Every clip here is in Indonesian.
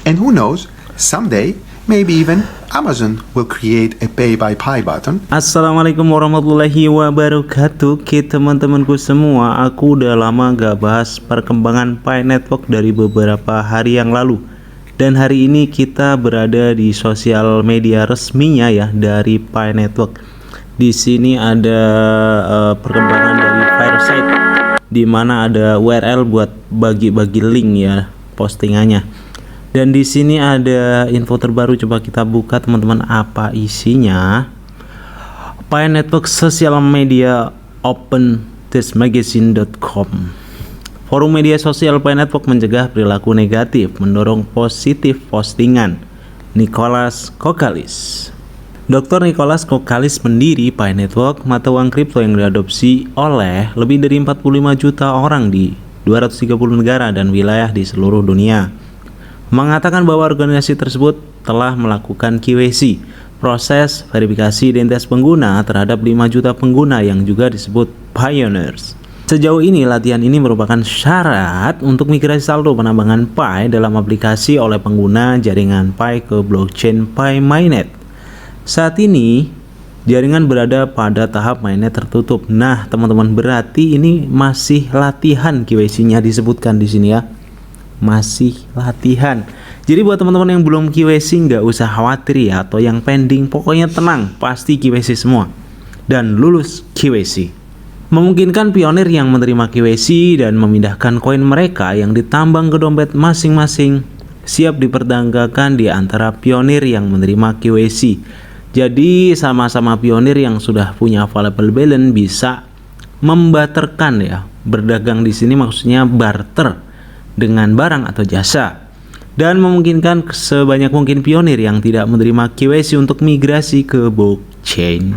And who knows, someday, maybe even Amazon will create a pay by Pi button. Assalamualaikum warahmatullahi wabarakatuh. Teman-temanku semua, aku udah lama gak bahas perkembangan Pi Network dari beberapa hari yang lalu. Dan hari ini kita berada di sosial media resminya ya dari Pi Network. Di sini ada perkembangan dari Fireside, di mana ada URL buat bagi-bagi link ya postingannya. Dan di sini ada info terbaru, coba kita buka teman-teman apa isinya. Pi Network Social Media Open testmagazine.com. Forum media sosial Pi Network mencegah perilaku negatif, mendorong positif postingan. Nicholas Kokalis. Dr. Nicholas Kokalis pendiri Pi Network, mata uang kripto yang diadopsi oleh lebih dari 45 juta orang di 230 negara dan wilayah di seluruh dunia, mengatakan bahwa organisasi tersebut telah melakukan KYC, proses verifikasi identitas pengguna terhadap 5 juta pengguna yang juga disebut pioneers. Sejauh ini, latihan ini merupakan syarat untuk migrasi saldo penambangan Pi dalam aplikasi oleh pengguna jaringan Pi ke blockchain Pi Mainnet. Saat ini, jaringan berada pada tahap mainnet tertutup. Nah, teman-teman, berarti ini masih latihan, KYC-nya disebutkan di sini ya. Masih latihan. Jadi buat teman-teman yang belum KYC nggak usah khawatir ya, atau yang pending, pokoknya tenang, pasti KYC semua dan lulus KYC. Memungkinkan pionir yang menerima KYC dan memindahkan koin mereka yang ditambang ke dompet masing-masing siap diperdagangkan di antara pionir yang menerima KYC. Jadi sama-sama pionir yang sudah punya available balance bisa membarterkan ya. Berdagang di sini maksudnya barter dengan barang atau jasa, dan memungkinkan sebanyak mungkin pionir yang tidak menerima KYC untuk migrasi ke blockchain.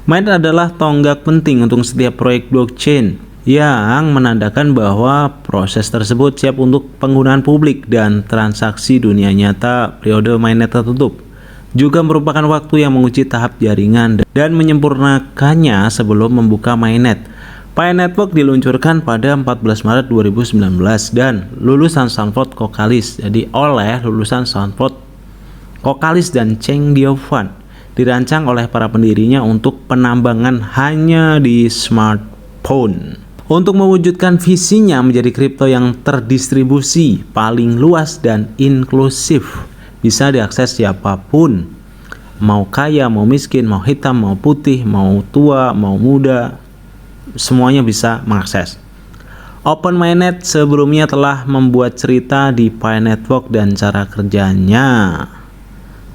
Mainnet adalah tonggak penting untuk setiap proyek blockchain yang menandakan bahwa proses tersebut siap untuk penggunaan publik, dan transaksi dunia nyata periode mainnet tertutup juga merupakan waktu yang menguji tahap jaringan dan menyempurnakannya sebelum membuka mainnet. Pi Network diluncurkan pada 14 Maret 2019 dan lulusan Stanford Kokalis, jadi oleh lulusan Stanford Kokalis dan Cheng Diofan, dirancang oleh para pendirinya untuk penambangan hanya di smartphone. Untuk mewujudkan visinya menjadi kripto yang terdistribusi, paling luas dan inklusif, bisa diakses siapapun, mau kaya, mau miskin, mau hitam, mau putih, mau tua, mau muda, semuanya bisa mengakses. Open Mainnet sebelumnya telah membuat cerita di Pi Network dan cara kerjanya.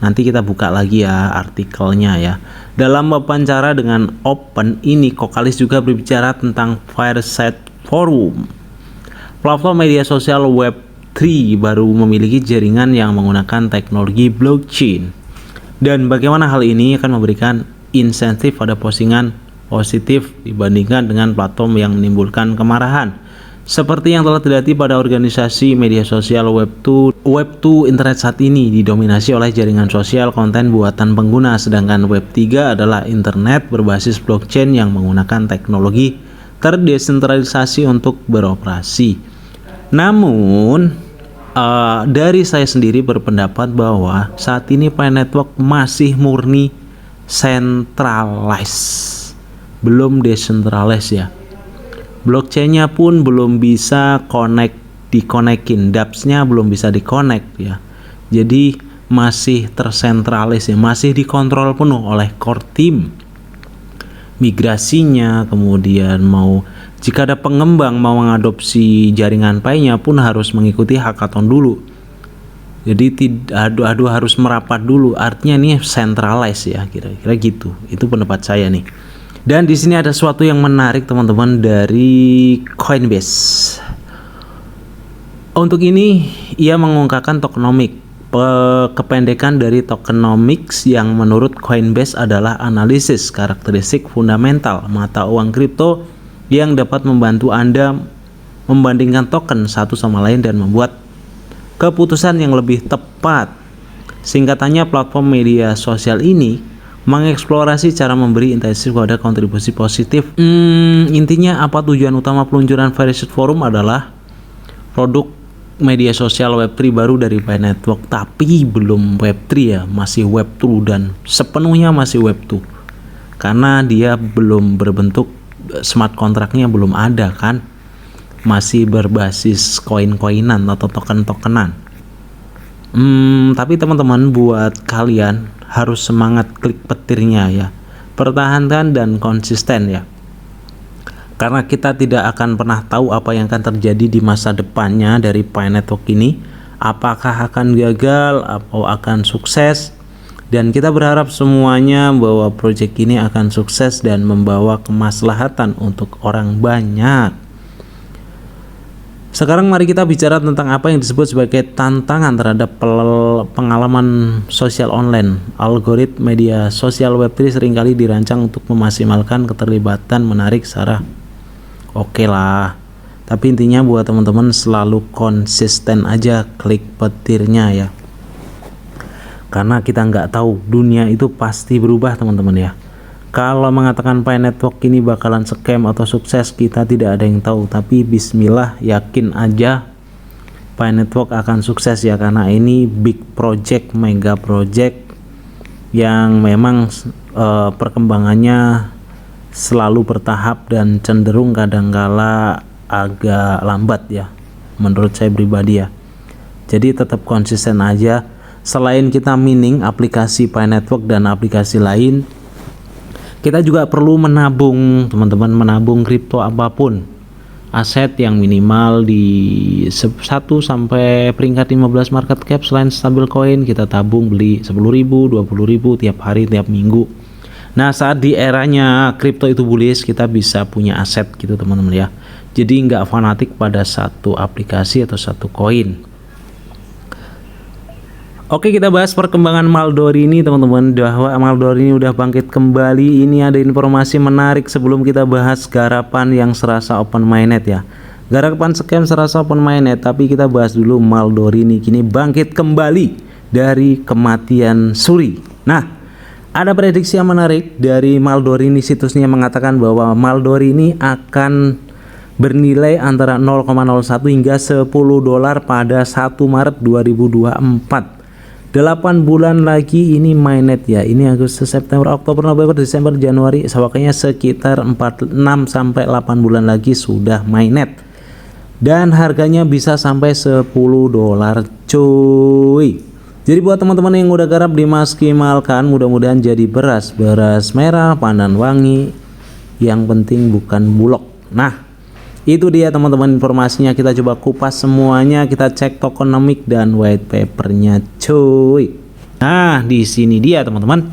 Nanti kita buka lagi ya artikelnya ya. Dalam wawancara dengan Open ini, Kokalis juga berbicara tentang Fireside Forum, platform media sosial Web3 baru memiliki jaringan yang menggunakan teknologi blockchain, dan bagaimana hal ini akan memberikan insentif pada postingan positif dibandingkan dengan platform yang menimbulkan kemarahan, seperti yang telah terjadi pada organisasi media sosial Web2 internet saat ini didominasi oleh jaringan sosial konten buatan pengguna, sedangkan Web3 adalah internet berbasis blockchain yang menggunakan teknologi terdesentralisasi untuk beroperasi. Namun dari saya sendiri berpendapat bahwa saat ini Pi Network masih murni centralized, belum decentralized ya. Blockchainnya pun belum bisa dikonekin, dApps-nya belum bisa dikonek ya. Jadi masih tersentralis ya, masih dikontrol penuh oleh core team. Migrasinya, kemudian jika ada pengembang mau mengadopsi jaringan Pi-nya pun harus mengikuti hackathon dulu. Jadi tidak adu harus merapat dulu. Artinya ini centralized ya, kira-kira gitu. Itu pendapat saya nih. Dan di sini ada sesuatu yang menarik teman-teman dari Coinbase. Untuk ini ia mengungkapkan tokenomics. Kependekan dari tokenomics yang menurut Coinbase adalah analisis karakteristik fundamental mata uang kripto yang dapat membantu Anda membandingkan token satu sama lain dan membuat keputusan yang lebih tepat. Singkatannya, platform media sosial ini mengeksplorasi cara memberi intensif pada kontribusi positif. Intinya apa tujuan utama peluncuran Fireside Forum adalah produk media sosial Web3 baru dari Pi Network, tapi belum Web3 ya, masih Web2 dan sepenuhnya masih Web2. Karena dia belum berbentuk smart kontraknya belum ada kan. Masih berbasis koin-koinan atau token-tokenan. Tapi teman-teman, buat kalian harus semangat klik petirnya ya. Pertahankan dan konsisten ya. Karena kita tidak akan pernah tahu apa yang akan terjadi di masa depannya dari Pi Network ini. Apakah akan gagal atau akan sukses. Dan kita berharap semuanya bahwa proyek ini akan sukses dan membawa kemaslahatan untuk orang banyak. Sekarang mari kita bicara tentang apa yang disebut sebagai tantangan terhadap pengalaman sosial online. Algoritma media sosial Web3 seringkali dirancang untuk memaksimalkan keterlibatan menarik secara oke lah. Tapi intinya buat teman-teman selalu konsisten aja klik petirnya ya. Karena kita nggak tahu, dunia itu pasti berubah teman-teman ya. Kalau mengatakan Pi Network ini bakalan scam atau sukses, kita tidak ada yang tahu. Tapi bismillah, yakin aja Pi Network akan sukses ya. Karena ini big project, mega project yang memang perkembangannya selalu bertahap dan cenderung kadangkala agak lambat ya. Menurut saya pribadi ya. Jadi tetap konsisten aja. Selain kita mining aplikasi Pi Network dan aplikasi lain, kita juga perlu menabung teman-teman, menabung kripto apapun, aset yang minimal di 1 sampai peringkat 15 market cap. Selain stabil coin, kita tabung beli 10.000, 20.000 tiap hari, tiap minggu. Nah, saat di eranya kripto itu bullish, kita bisa punya aset gitu teman-teman ya. Jadi nggak fanatik pada satu aplikasi atau satu koin. Oke, kita bahas perkembangan Maldori ini teman-teman, bahwa Maldori ini udah bangkit kembali. Ini ada informasi menarik sebelum kita bahas garapan yang serasa open mainnet ya. Garapan scam serasa open mainnet, tapi kita bahas dulu Maldori ini kini bangkit kembali dari kematian suri. Nah, ada prediksi yang menarik dari Maldori ini, situsnya mengatakan bahwa Maldori ini akan bernilai antara 0,01 hingga 10 dolar pada 1 Maret 2024. 8 bulan lagi ini mainnet ya. Ini Agustus, September, Oktober, November, Desember, Januari. Sewakannya sekitar 6 sampai 8 bulan lagi sudah mainnet. Dan harganya bisa sampai 10 dolar cuy. Jadi buat teman-teman yang udah garap dimaksimalkan, mudah-mudahan jadi beras merah, pandan wangi. Yang penting bukan bulog. Nah, itu dia teman-teman informasinya. Kita coba kupas semuanya, kita cek tokenomic dan white papernya cuy. Nah, di sini dia teman-teman.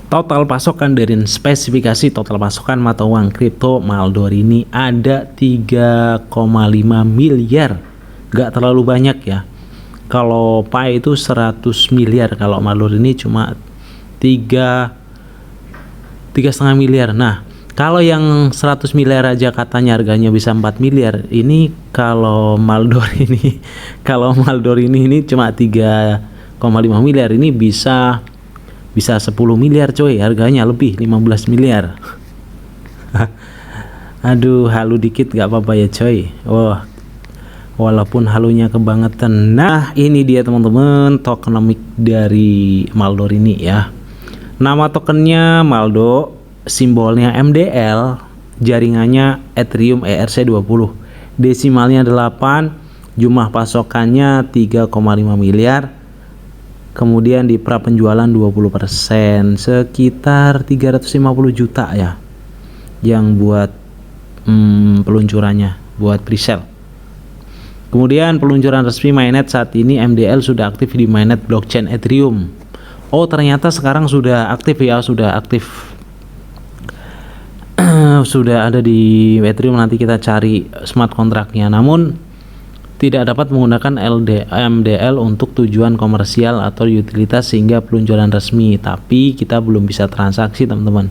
Total pasokan dari spesifikasi total pasokan mata uang kripto Maldori ini ada 3,5 miliar. Gak terlalu banyak ya. Kalau Pi itu 100 miliar, kalau Maldori ini cuma 3,5 miliar. Nah, kalau yang 100 miliar aja katanya harganya bisa 4 miliar. Ini kalau Maldori ini cuma 3,5 miliar. Ini bisa 10 miliar coy. Harganya lebih 15 miliar. Aduh, halu dikit gak apa-apa ya coy. Wah, walaupun halunya kebangetan. Nah, ini dia teman-teman tokenomic dari Maldori ini ya. Nama tokennya Maldo, simbolnya MDL, jaringannya Ethereum ERC20, desimalnya 8, jumlah pasokannya 3,5 miliar, kemudian di pra penjualan 20%, sekitar 350 juta ya yang buat peluncurannya, buat presale. Kemudian peluncuran resmi mainnet saat ini MDL sudah aktif di mainnet blockchain Ethereum. Oh, ternyata sekarang sudah aktif ya, sudah aktif. Sudah ada di Ethereum, nanti kita cari smart kontraknya. Namun tidak dapat menggunakan MDL untuk tujuan komersial atau utilitas sehingga peluncuran resmi. Tapi kita belum bisa transaksi teman-teman.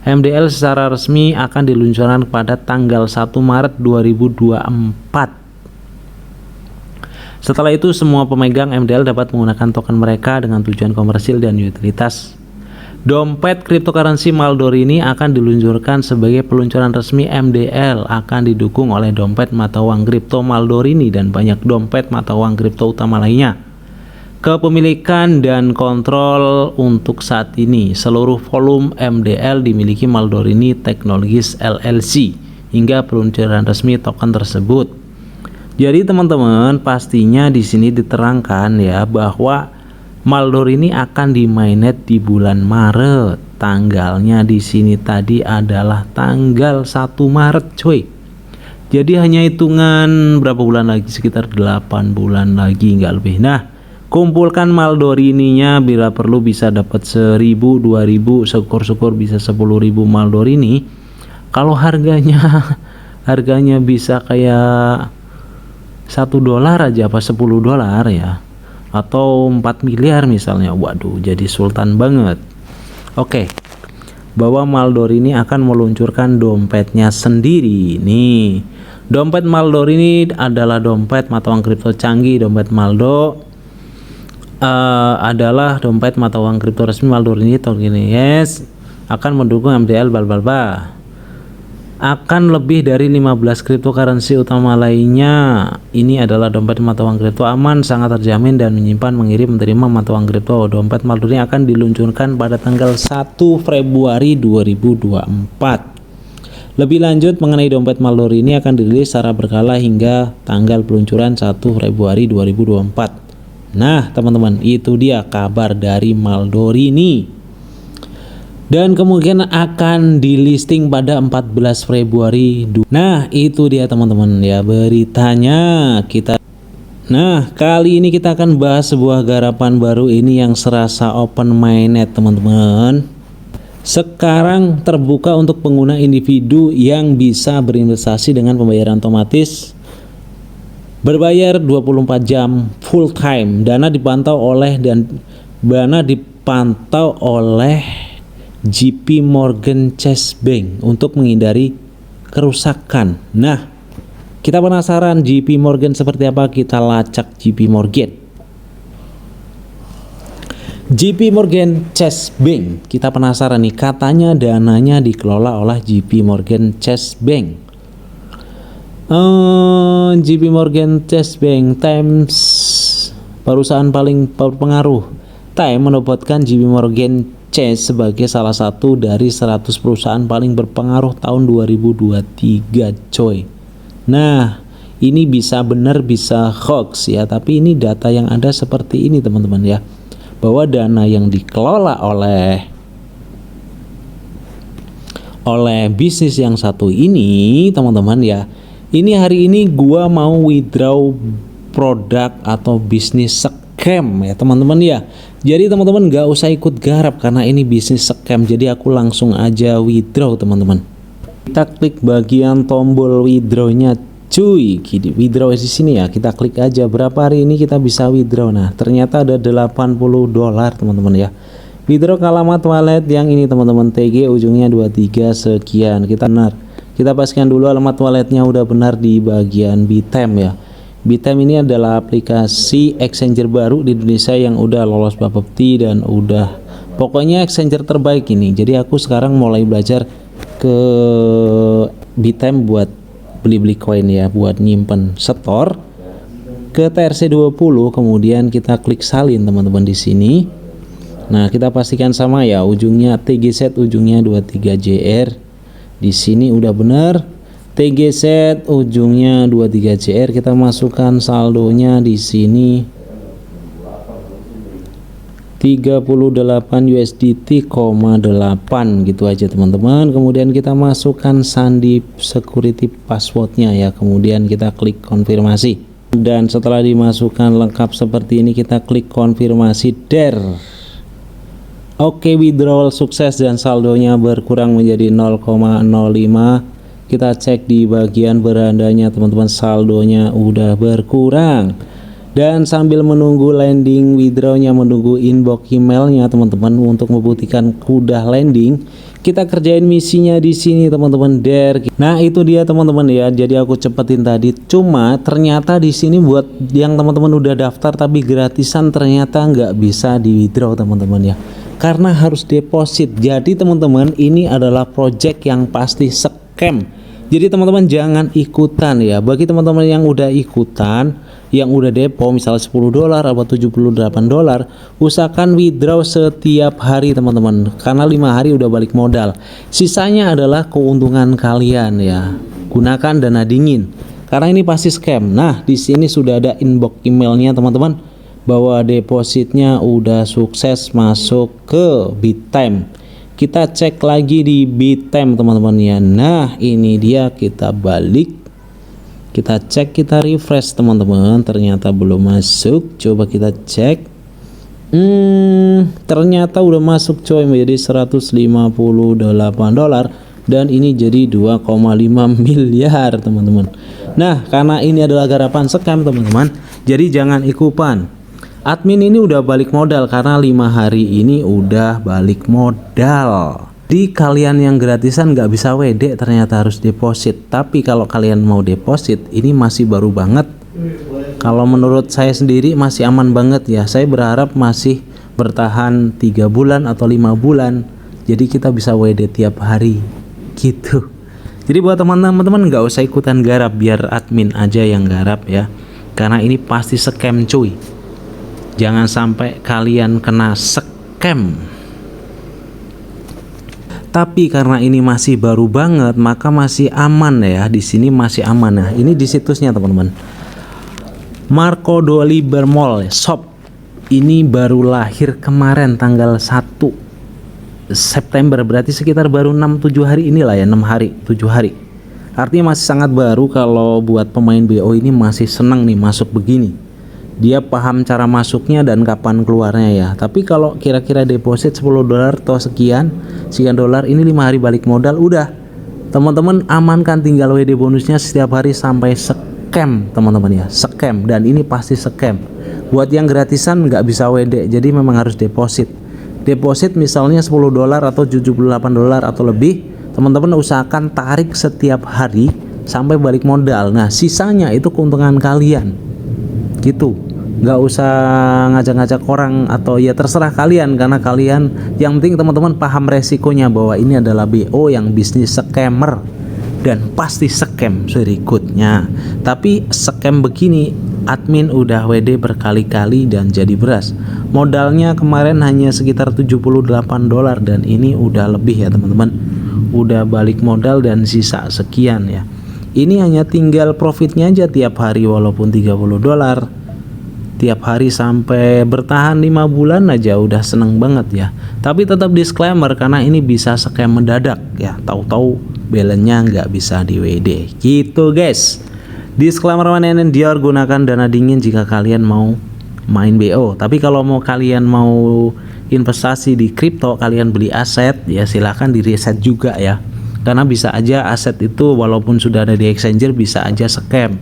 MDL secara resmi akan diluncurkan pada tanggal 1 Maret 2024. Setelah itu semua pemegang MDL dapat menggunakan token mereka dengan tujuan komersil dan utilitas. Dompet cryptocurrency Maldor ini akan diluncurkan sebagai peluncuran resmi MDL, akan didukung oleh dompet mata uang kripto Maldor ini dan banyak dompet mata uang kripto utama lainnya. Kepemilikan dan kontrol untuk saat ini seluruh volume MDL dimiliki Maldor ini Technologies LLC hingga peluncuran resmi token tersebut. Jadi teman-teman, pastinya di sini diterangkan ya bahwa Maldor ini akan di mainnet di bulan Maret. Tanggalnya di sini tadi adalah tanggal 1 Maret, coy. Jadi hanya hitungan berapa bulan lagi, sekitar 8 bulan lagi, nggak lebih. Nah, kumpulkan Maldor ininya, bila perlu bisa dapat 1000, 2000, syukur-syukur bisa 10.000 Maldor ini. Kalau harganya bisa kayak $1 aja apa $10 ya, atau 4 miliar misalnya, waduh jadi sultan banget. Oke, bahwa Maldor ini akan meluncurkan dompetnya sendiri nih. Dompet Maldor ini adalah dompet mata uang kripto canggih. Dompet Maldo adalah dompet mata uang kripto resmi Maldor ini Tokenes akan mendukung MDL balbalba. Akan lebih dari 15 cryptocurrency utama lainnya. Ini adalah dompet mata uang kripto aman, sangat terjamin dan menyimpan, mengirim, menerima mata uang kripto. Dompet Maldor ini akan diluncurkan pada tanggal 1 Februari 2024. Lebih lanjut mengenai dompet Maldor ini akan dirilis secara berkala hingga tanggal peluncuran 1 Februari 2024. Nah, teman-teman, itu dia kabar dari Maldor ini. Dan kemungkinan akan di listing pada 14 Februari. Nah, itu dia teman-teman ya beritanya. Nah, kali ini kita akan bahas sebuah garapan baru ini yang serasa open mainnet, teman-teman. Sekarang terbuka untuk pengguna individu yang bisa berinvestasi dengan pembayaran otomatis, berbayar 24 jam full time. Dana dipantau oleh JP Morgan Chase Bank untuk menghindari kerusakan. Nah, kita penasaran JP Morgan seperti apa? Kita lacak JP Morgan. JP Morgan Chase Bank, kita penasaran nih, katanya dananya dikelola oleh JP Morgan Chase Bank. JP Morgan Chase Bank Times, perusahaan paling berpengaruh. Time mendapatkan JP Morgan Chase sebagai salah satu dari 100 perusahaan paling berpengaruh tahun 2023, coy. Nah, ini bisa benar bisa hoax ya, tapi ini data yang ada seperti ini teman-teman ya, bahwa dana yang dikelola oleh bisnis yang satu ini teman-teman ya. Ini hari ini gua mau withdraw produk atau bisnis scam ya teman-teman ya. Jadi teman-teman gak usah ikut garap karena ini bisnis scam. Jadi aku langsung aja withdraw teman-teman. Kita klik bagian tombol withdrawnya, cuy. Withdraw di sini ya. Kita klik aja berapa hari ini kita bisa withdraw. Nah, ternyata ada $80 teman-teman ya. Withdraw ke alamat wallet yang ini teman-teman, TG ujungnya 23 sekian. Kita pastikan dulu alamat walletnya udah benar di bagian Bitem ya. Bitem ini adalah aplikasi exchanger baru di Indonesia yang udah lolos Bapepti dan udah pokoknya exchanger terbaik ini. Jadi aku sekarang mulai belajar ke Bitem buat beli-beli koin ya, buat nyimpen setor ke TRC20, kemudian kita klik salin teman-teman di sini. Nah, kita pastikan sama ya, ujungnya TGZ ujungnya 23JR. Di sini udah benar. TGZ ujungnya 23JR, kita masukkan saldonya di sini 38 USDT, 8 gitu aja teman-teman. Kemudian kita masukkan sandi security passwordnya ya, kemudian kita klik konfirmasi. Dan setelah dimasukkan lengkap seperti ini, kita klik konfirmasi der. Oke, withdrawal sukses dan saldonya berkurang menjadi 0,05. Kita cek di bagian berandanya teman-teman, saldonya udah berkurang. Dan sambil menunggu landing withdrawnya, menunggu inbox emailnya teman-teman untuk membuktikan udah landing, kita kerjain misinya di sini teman-teman der. Nah, itu dia teman-teman ya. Jadi aku cepetin tadi. Cuma ternyata di sini buat yang teman-teman udah daftar tapi gratisan ternyata nggak bisa di withdraw teman-teman ya. karena harus deposit. Jadi teman-teman, ini adalah project yang pasti scam. Jadi teman-teman jangan ikutan ya. Bagi teman-teman yang udah ikutan, yang udah depo misalnya $10 atau $78, usahakan withdraw setiap hari teman-teman, karena 5 hari udah balik modal. Sisanya adalah keuntungan kalian ya. Gunakan dana dingin karena ini pasti scam. Nah, di sini sudah ada inbox emailnya teman-teman, bahwa depositnya udah sukses masuk ke Bittime. Kita cek lagi di Bittime teman-teman ya. Nah, ini dia, kita balik, kita cek, kita refresh teman-teman, ternyata belum masuk. Coba kita cek. Ternyata udah masuk coy, menjadi $158 dan ini jadi 2,5 miliar teman-teman. Nah, karena ini adalah garapan scam teman-teman, jadi jangan ikutan. Admin ini udah balik modal karena 5 hari ini udah balik modal. Di kalian yang gratisan nggak bisa WD, ternyata harus deposit. Tapi kalau kalian mau deposit, ini masih baru banget. Kalau menurut saya sendiri masih aman banget ya. Saya berharap masih bertahan 3 bulan atau 5 bulan. Jadi kita bisa WD tiap hari gitu. Jadi buat teman-teman nggak usah ikutan garap, biar admin aja yang garap ya. Karena ini pasti scam cuy. Jangan sampai kalian kena scam. Tapi karena ini masih baru banget, maka masih aman ya. Di sini masih aman. Nah, ini di situsnya teman-teman. Marco Doliber Mall Shop. Ini baru lahir kemarin tanggal 1 September, berarti sekitar baru 6-7 hari inilah ya, 6 hari, 7 hari. Artinya masih sangat baru. Kalau buat pemain BO ini masih senang nih masuk begini. Dia paham cara masuknya dan kapan keluarnya ya. Tapi kalau kira-kira deposit $10 atau sekian dolar, ini 5 hari balik modal, udah teman-teman amankan, tinggal WD bonusnya setiap hari sampai scam teman-teman ya, scam. Dan ini pasti scam. Buat yang gratisan nggak bisa WD, jadi memang harus deposit. Deposit misalnya $10 atau $78 atau lebih, teman-teman usahakan tarik setiap hari sampai balik modal. Nah, sisanya itu keuntungan kalian gitu. Nggak usah ngajak-ngajak orang, atau ya terserah kalian, karena kalian yang penting teman-teman paham resikonya bahwa ini adalah BO yang bisnis scammer dan pasti scam berikutnya. Tapi scam begini admin udah WD berkali-kali dan jadi beras. Modalnya kemarin hanya sekitar $78 dan ini udah lebih ya teman-teman. Udah balik modal dan sisa sekian ya. Ini hanya tinggal profitnya aja tiap hari, walaupun $30 tiap hari sampai bertahan 5 bulan aja udah seneng banget ya. Tapi tetap disclaimer karena ini bisa scam mendadak ya. Tahu-tahu balance-nya nggak bisa di WD gitu guys. Disclaimer mana Dior, gunakan dana dingin jika kalian mau main BO. Tapi kalau kalian mau investasi di kripto, kalian beli aset ya silahkan di reset juga ya. Karena bisa aja aset itu walaupun sudah ada di exchanger bisa aja scam.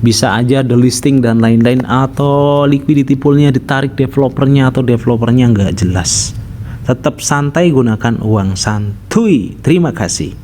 Bisa aja delisting dan lain-lain, atau liquidity poolnya ditarik developernya atau developernya nggak jelas. Tetap santai, gunakan uang santuy. Terima kasih.